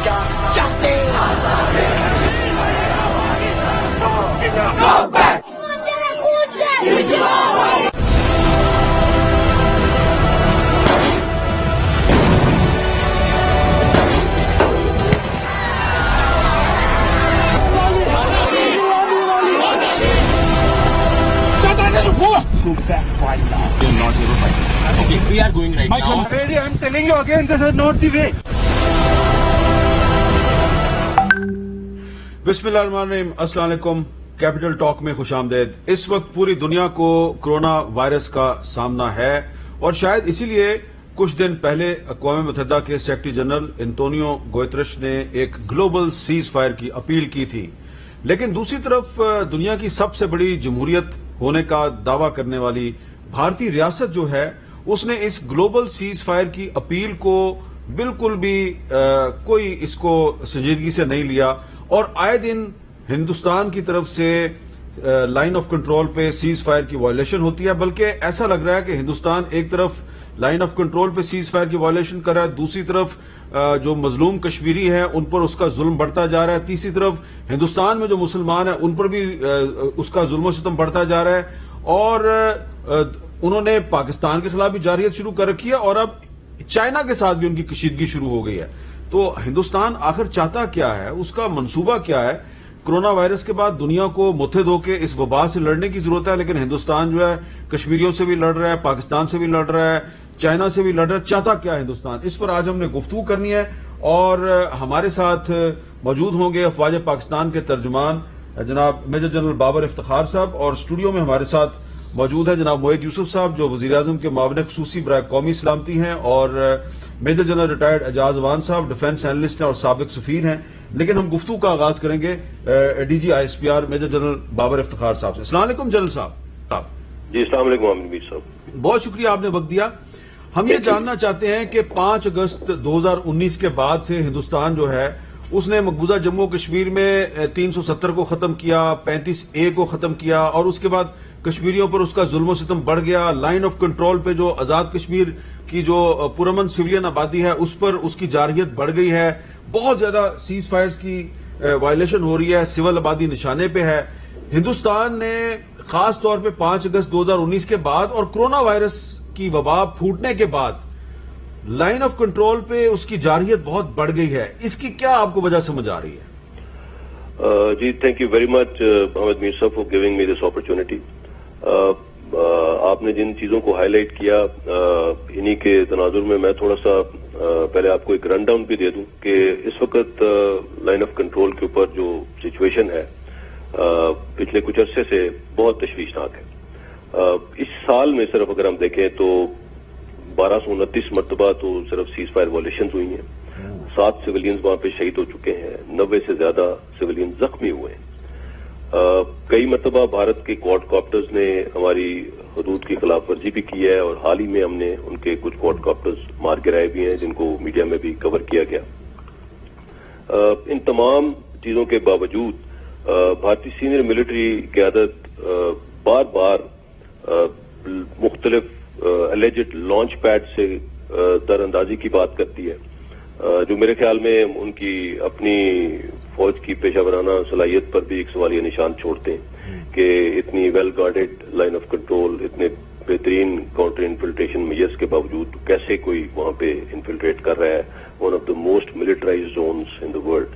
क्या चाहते Go back right now. You're not your fighter. Okay, we are going right now. Really, I'm telling you again, this is not the way. बिस्मिल्लाहिर्रहमानिर्रहीम, अस्सलाम वालेकुम। Capital talk में खुशामदेद। इस वक्त पूरी दुनिया को कोरोना वायरस का सामना है और शायद इसीलिए कुछ दिन पहले अक़वाम मुत्तहिदा के सेक्रेटरी जनरल एंटोनियो गुतेरेस ने एक ग्लोबल सीज फायर की अपील की थी। लेकिन दूसरी तरफ दुनिया की सबसे बड़ी जमहूरियत होने का दावा करने वाली भारतीय रियासत जो है, उसने इस ग्लोबल सीज फायर की अपील को बिल्कुल भी कोई इसको संजीदगी से नहीं लिया और आए दिन हिंदुस्तान की तरफ से लाइन ऑफ कंट्रोल पे सीज फायर की वायलेशन होती है। बल्कि ऐसा लग रहा है कि हिंदुस्तान एक तरफ लाइन ऑफ कंट्रोल पे सीज फायर की वायलेशन कर रहा है, दूसरी तरफ जो मजलूम कश्मीरी है उन पर उसका जुल्म बढ़ता जा रहा है, तीसरी तरफ हिंदुस्तान में जो मुसलमान है उन पर भी उसका जुल्म सितम बढ़ता जा रहा है और उन्होंने पाकिस्तान के खिलाफ भी जारहियत शुरू कर रखी है और अब चाइना के साथ भी उनकी कशीदगी शुरू हो गई है। तो हिंदुस्तान आखिर चाहता क्या है, उसका मंसूबा क्या है? कोरोना वायरस के बाद दुनिया को मुत्तहिद होकर इस वबा से लड़ने की जरूरत है, लेकिन हिंदुस्तान जो है कश्मीरियों से भी लड़ रहा है, पाकिस्तान से भी लड़ रहा है, चाइना से भी लड़ रहा है। चाहता क्या है हिंदुस्तान? इस पर आज हमने गुफ्तगू करनी है और हमारे साथ मौजूद होंगे अफवाज पाकिस्तान के तर्जुमान जनाब मेजर जनरल बाबर इफ्तिखार साहब और स्टूडियो में हमारे साथ मौजूद है जनाब मोहित यूसुफ साहब जो वजीर आजम के मामले खुसूसी बराए कौमी सलामती हैं और major general retired Ejaz Awan साहब डिफेंस एनालिस्ट हैं और साबिक सफीर हैं। लेकिन हम गुफ्तगू का आगाज करेंगे DG ISPR major general Babar Iftikhar साहब से। अस्सलाम वालेकुम जनरल साहब। जी अस्सलाम वालेकुम आमिर मीर साहब, बहुत शुक्रिया आपने वक्त दिया। हम ये जानना चाहते हैं कि 5 अगस्त 2019 के बाद से हिंदुस्तान जो है उसने मकबूजा जम्मू कश्मीर में 370 को खत्म किया, 35A को खत्म किया और उसके बाद कश्मीरियों पर उसका जुल्म सितम बढ़ गया। लाइन ऑफ कंट्रोल पे जो आजाद कश्मीर की जो पुरअमन सिविलियन आबादी है उस पर उसकी जारहियत बढ़ गई है। बहुत ज्यादा सीज फायर्स की वायलेशन हो रही है, सिविल आबादी निशाने पे है। हिंदुस्तान ने खास तौर पे 5 अगस्त 2019 के बाद और कोरोना वायरस की वबा फूटने के बाद लाइन ऑफ कंट्रोल पे उसकी जारहियत बहुत बढ़ गई है। इसकी क्या आपको वजह समझ आ रही है? जी thank you very much Mohammad Mir sahab for giving me this opportunity. आपने जिन चीजों को हाईलाइट किया इन्हीं के तनाजुर में मैं थोड़ा सा पहले आपको एक रन डाउन भी दे दूं कि इस वक्त लाइन ऑफ कंट्रोल के ऊपर जो सिचुएशन है पिछले कुछ अरसे से बहुत तशवीशनाक है। इस साल में सिर्फ अगर हम देखें तो 1229 मरतबा तो सिर्फ सीज फायर वायलेशन हुई हैं, 7 सिविलियंस वहां पे शहीद हो चुके हैं, 90 से ज्यादा सिविलियन जख्मी हुए हैं। कई मरतबा भारत के क्वाडकॉप्टर्स ने हमारी हदूद की खिलाफ वर्जी भी की है और हाल ही में हमने उनके कुछ क्वाडकॉप्टर्स मार गिराए भी हैं जिनको मीडिया में भी कवर किया गया। इन तमाम चीजों के बावजूद भारतीय सीनियर मिलिट्री क़यादत बार बार मुख्तलिफ एलिजेड लॉन्च पैड से दरअंदाजी की बात करती है, जो मेरे ख्याल में उनकी अपनी फौज की पेशावराना सलाहियत पर भी एक सवालिया निशान छोड़ते हैं कि इतनी well guarded line of control, इतने बेहतरीन काउंटर इन्फिल्ट्रेशन मेजर्स के बावजूद कैसे कोई वहां पे इन्फिल्ट्रेट कर रहा है one of the most militarised zones in the world.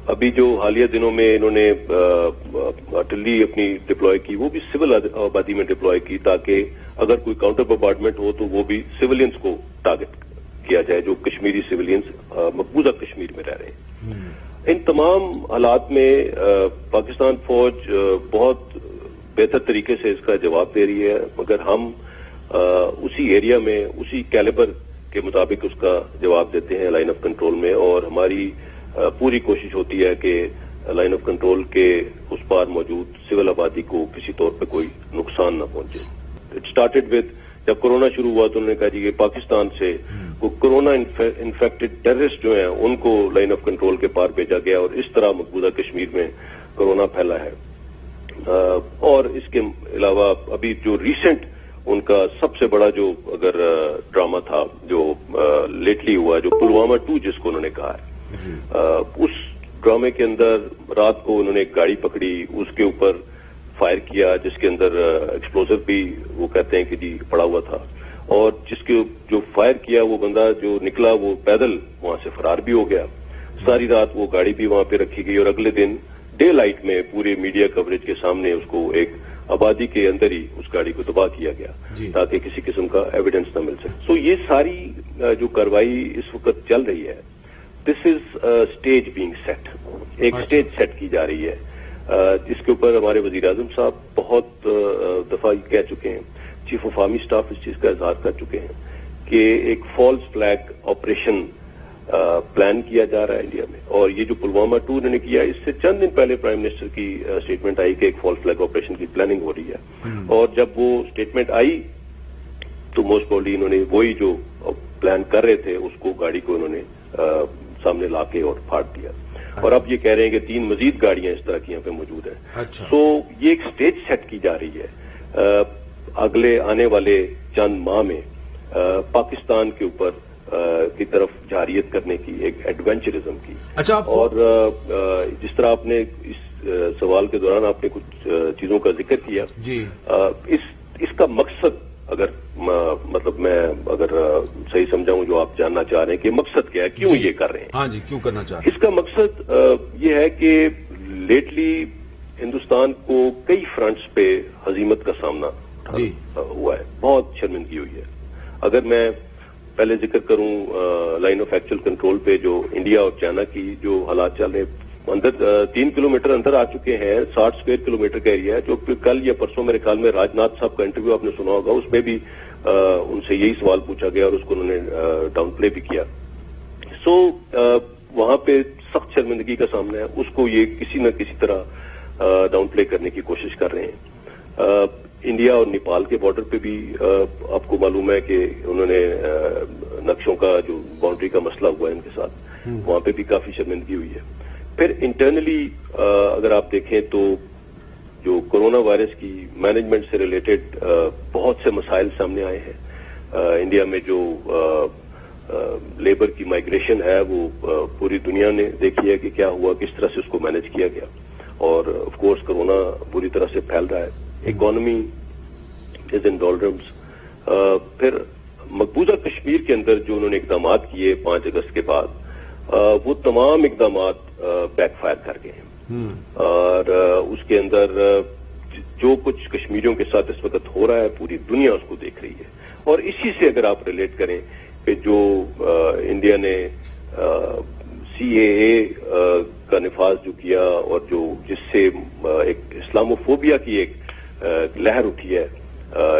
अभी जो हालिया दिनों में इन्होंने आर्टिलरी अपनी डिप्लॉय की वो भी सिविल आबादी में डिप्लॉय की ताकि अगर कोई काउंटर बम्बार्डमेंट हो तो वो भी सिविलियंस को टारगेट किया जाए जो कश्मीरी सिविलियंस मकबूजा कश्मीर में रह रहे हैं। इन तमाम हालात में पाकिस्तान फौज बहुत बेहतर तरीके से इसका जवाब दे रही है, मगर हम उसी एरिया में उसी कैलिबर के मुताबिक उसका जवाब देते हैं लाइन ऑफ कंट्रोल में और हमारी पूरी कोशिश होती है कि लाइन ऑफ कंट्रोल के उस पार मौजूद सिविल आबादी को किसी तौर पे कोई नुकसान न पहुंचे। इट स्टार्टेड विद जब कोरोना शुरू हुआ तो उन्होंने कहा जी कि पाकिस्तान से वो कोरोना इन्फेक्टेड टेररिस्ट जो हैं उनको लाइन ऑफ कंट्रोल के पार भेजा गया और इस तरह मकबूजा कश्मीर में कोरोना फैला है। और इसके अलावा अभी जो रीसेंट ان کا سب سے بڑا جو اگر ڈرامہ تھا جو لیٹلی ہوا، جو پلوامہ 2 جس کو انہوں نے کہا ہے، اس ڈرامے کے اندر رات کو انہوں نے ایک گاڑی پکڑی، اس کے اوپر فائر کیا جس کے اندر ایکسپلوزر بھی وہ کہتے ہیں کہ جی پڑا ہوا تھا، اور جس کے جو فائر کیا وہ بندہ جو نکلا وہ پیدل وہاں سے فرار بھی ہو گیا. ساری رات وہ گاڑی بھی وہاں پہ رکھی گئی اور اگلے دن ڈے لائٹ میں پورے میڈیا کوریج کے سامنے اس کو ایک آبادی کے اندر ہی اس گاڑی کو تباہ کیا گیا تاکہ کسی قسم کا ایویڈنس نہ مل سکے. سو یہ ساری جو کارروائی اس وقت چل رہی ہے، دس از اسٹیج بینگ سیٹ، ایک اسٹیج سیٹ کی جا رہی ہے جس کے اوپر ہمارے وزیر اعظم صاحب بہت دفعہ کہہ چکے ہیں، چیف آف آرمی اسٹاف اس چیز کا اظہار کر چکے ہیں کہ ایک فالس فلیگ آپریشن پلان کیا جا رہا ہے انڈیا میں. اور یہ جو پلوامہ 2 انہوں نے کیا، اس سے چند دن پہلے پرائم منسٹر کی اسٹیٹمنٹ آئی کہ ایک فالس فلیگ آپریشن کی پلاننگ ہو رہی ہے، اور جب وہ اسٹیٹمنٹ آئی تو موسٹ پروبلی انہوں نے وہی جو پلان کر رہے تھے اس کو گاڑی کو انہوں نے سامنے لا کے اور پھاڑ دیا. اور اب یہ کہہ رہے ہیں کہ 3 مزید گاڑیاں اس طرح کی یہاں پہ موجود ہیں. سو یہ ایک اسٹیج سیٹ کی جا رہی ہے اگلے آنے والے چند ماہ میں پاکستان کے اوپر کی طرف جارحیت کرنے کی، ایک ایڈونچرزم کی. اور جس طرح آپ نے اس سوال کے دوران آپ نے کچھ چیزوں کا ذکر کیا، اس کا مقصد اگر مطلب میں اگر صحیح سمجھاؤں جو آپ جاننا چاہ رہے ہیں کہ مقصد کیا ہے، کیوں یہ کر رہے ہیں؟ ہاں جی، کیوں کرنا چاہ رہے ہیں؟ اس کا مقصد یہ ہے کہ لیٹلی ہندوستان کو کئی فرنٹس پہ ہزیمت کا سامنا ہوا ہے، بہت شرمندگی ہوئی ہے. اگر میں پہلے ذکر کروں لائن آف ایکچوئل کنٹرول پہ جو انڈیا اور چائنا کی جو حالات چل رہے ہیں، اندر 3 کلومیٹر اندر آ چکے ہیں، 60 اسکوائر کلومیٹر کا ایریا ہے. جو کل یا پرسوں میرے خیال میں راجناتھ صاحب کا انٹرویو آپ نے سنا ہوگا، اس میں بھی ان سے یہی سوال پوچھا گیا اور اس کو انہوں نے ڈاؤن پلے بھی کیا. سو وہاں پہ سخت شرمندگی کا سامنا ہے، اس کو یہ کسی نہ کسی طرح ڈاؤن پلے کرنے کی کوشش کر رہے ہیں. انڈیا اور نیپال کے بارڈر پہ بھی آپ کو معلوم ہے کہ انہوں نے نقشوں کا جو باؤنڈری کا مسئلہ ہوا ہے ان کے ساتھ، وہاں پہ بھی کافی شرمندگی ہوئی ہے. پھر انٹرنلی اگر آپ دیکھیں تو جو کورونا وائرس کی مینجمنٹ سے ریلیٹڈ بہت سے مسائل سامنے آئے ہیں. انڈیا میں جو لیبر کی مائگریشن ہے وہ پوری دنیا نے دیکھی ہے کہ کیا ہوا، کس طرح سے اس کو مینج کیا گیا. اور آف کورس کورونا بری طرح سے پھیل رہا ہے، اکانومی از ان ڈولرمز. پھر مقبوضہ کشمیر کے اندر جو انہوں نے اقدامات کیے 5 اگست کے بعد، وہ تمام اقدامات بیک فائر کر گئے ہیں. اور اس کے اندر جو کچھ کشمیریوں کے ساتھ اس وقت ہو رہا ہے پوری دنیا اس کو دیکھ رہی ہے. اور اسی سے اگر آپ ریلیٹ کریں کہ جو انڈیا نے CAA کا نفاذ جو کیا اور جو جس سے ایک اسلاموفوبیا کی ایک لہر اٹھی ہے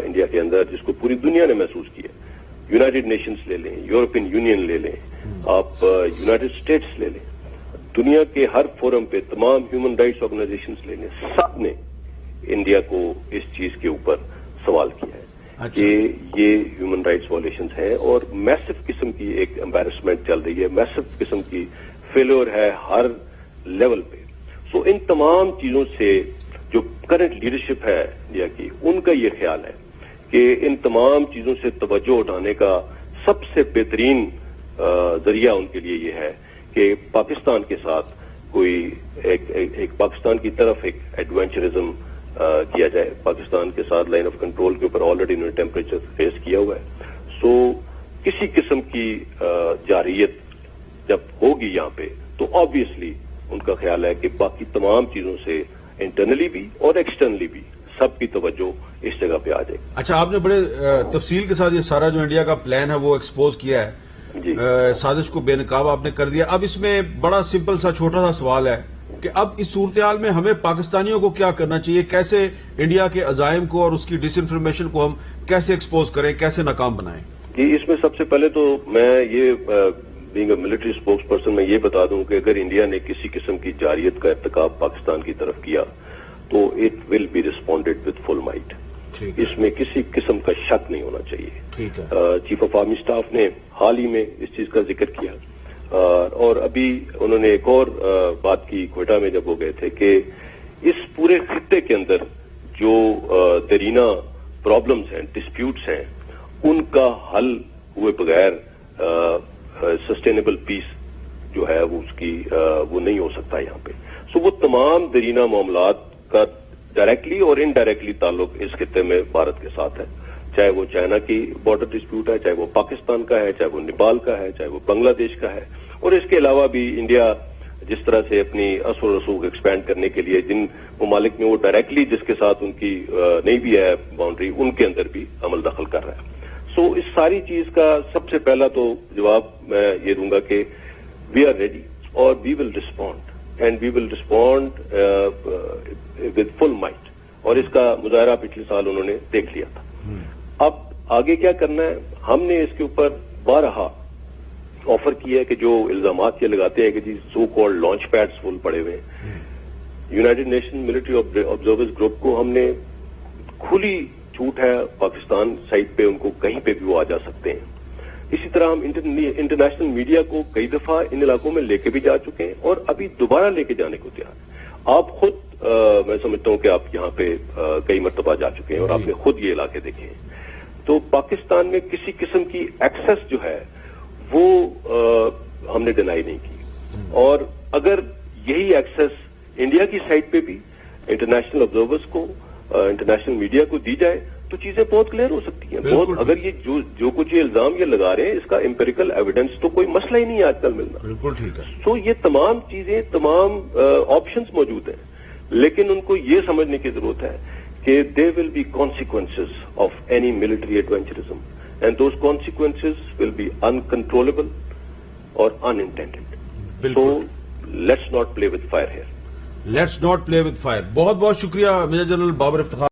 انڈیا کے اندر، جس کو پوری دنیا نے محسوس کیا. یونائٹڈ نیشنز لے لیں، یورپین یونین لے لیں، آپ یونائٹڈ اسٹیٹس لے لیں، دنیا کے ہر فورم پہ تمام ہیومن رائٹس آرگنائزیشنز لے لیں، سب نے انڈیا کو اس چیز کے اوپر سوال کیا ہے کہ یہ ہیومن رائٹس وائلیشنز ہیں اور میسو قسم کی ایک امبیرسمنٹ چل رہی ہے، میسو قسم کی فیلور ہے ہر لیول پہ. سو ان تمام چیزوں سے جو کرنٹ لیڈرشپ ہے انڈیا کی، ان کا یہ خیال ہے کہ ان تمام چیزوں سے توجہ اٹھانے کا سب سے بہترین ذریعہ ان کے لیے یہ ہے کہ پاکستان کے ساتھ کوئی ایک پاکستان کی طرف ایک ایڈونچرزم کیا جائے. پاکستان کے ساتھ لائن آف کنٹرول کے اوپر آلریڈی انہوں نے ٹیمپریچر فیس کیا ہوا ہے. سو کسی قسم کی جارحیت جب ہوگی یہاں پہ تو آبویسلی ان کا خیال ہے کہ باقی تمام چیزوں سے انٹرنلی بھی اور ایکسٹرنلی بھی سب کی توجہ اس جگہ پہ آ جائے. اچھا، آپ نے بڑے تفصیل کے ساتھ یہ سارا جو انڈیا کا پلان ہے وہ ایکسپوز کیا ہے، سازش کو بے نقاب آپ نے کر دیا. اب اس میں بڑا سمپل سا چھوٹا سا سوال ہے کہ اب اس صورتحال میں ہمیں پاکستانیوں کو کیا کرنا چاہیے؟ کیسے انڈیا کے عزائم کو اور اس کی ڈس انفارمیشن کو ہم کیسے ایکسپوز کریں، کیسے ناکام بنائیں؟ جی، اس میں سب سے پہلے تو میں یہ being a military spokes person میں یہ بتا دوں کہ اگر انڈیا نے کسی قسم کی جارحیت کا ارتکاب پاکستان کی طرف کیا تو it will be responded with full might. اس میں کسی قسم کا شک نہیں ہونا چاہیے. چیف آف آرمی اسٹاف نے حال ہی میں اس چیز کا ذکر کیا اور ابھی انہوں نے ایک اور بات کی کوئٹہ میں جب وہ گئے تھے کہ اس پورے خطے کے اندر جو دیرینہ प्रॉब्लम्स हैं, डिस्प्यूट्स हैं, उनका हल हुए बगैर सस्टेनेबल पीस जो है वो उसकी वो नहीं हो सकता यहाँ पे। सो वो तमाम दरीना मामलात का डायरेक्टली और इनडायरेक्टली ताल्लुक इस खित्ते में भारत के साथ है, चाहे वो चाइना की बॉर्डर डिस्प्यूट है, चाहे वो पाकिस्तान का है, चाहे वो नेपाल का है, चाहे वो बांग्लादेश का है, और इसके अलावा भी इंडिया जिस तरह से अपनी असर रसूख एक्सपैंड करने के लिए जिन ममालिक में वो डायरेक्टली जिसके साथ उनकी नहीं भी है बाउंड्री, उनके अंदर भी अमल दखल कर रहा है। सो इस सारी चीज का सबसे पहला तो जवाब मैं ये दूंगा कि वी आर रेडी और we will respond and we will respond with full might, और इसका मुजाहरा पिछले साल उन्होंने देख लिया था। अब आगे क्या करना है, हमने इसके ऊपर बारहा ऑफर किया है कि जो इल्जामात ये लगाते हैं कि जी so called launch pads full पड़े हुए हैं, United Nation military observers group को हमने खुली छूट है पाकिस्तान साइड पे, उनको कहीं पे भी वो आ जा सकते हैं। इसी तरह हम इंटरनेशनल मीडिया को कई दफा इन इलाकों में लेके भी जा चुके हैं और अभी दोबारा लेके जाने को तैयार हैं। आप खुद मैं समझता हूं कि आप यहाँ पे कई मरतबा जा चुके हैं और आपने खुद ये इलाके देखे हैं। तो पाकिस्तान में किसी किस्म की एक्सेस जो है वो हमने डिनाई नहीं की, और अगर यही एक्सेस इंडिया की साइड पे भी इंटरनेशनल ऑब्जर्वर्स को, इंटरनेशनल मीडिया को दी जाए तो चीजें बहुत क्लियर हो सकती हैं। बहुत, अगर ये जो कुछ ये इल्जाम ये लगा रहे हैं इसका एम्पेरिकल एविडेंस तो कोई मसला ही नहीं है आजकल मिलना। बिल्कुल ठीक है। तो ये तमाम चीजें, तमाम ऑप्शंस मौजूद हैं, लेकिन उनको ये समझने की जरूरत है कि there will be consequences of any military adventurism and those consequences will be uncontrollable और unintended. So let's not play with fire here. Let's not play with fire. बहुत बहुत शुक्रिया मेजर जनरल बाबर इफ्तिखार।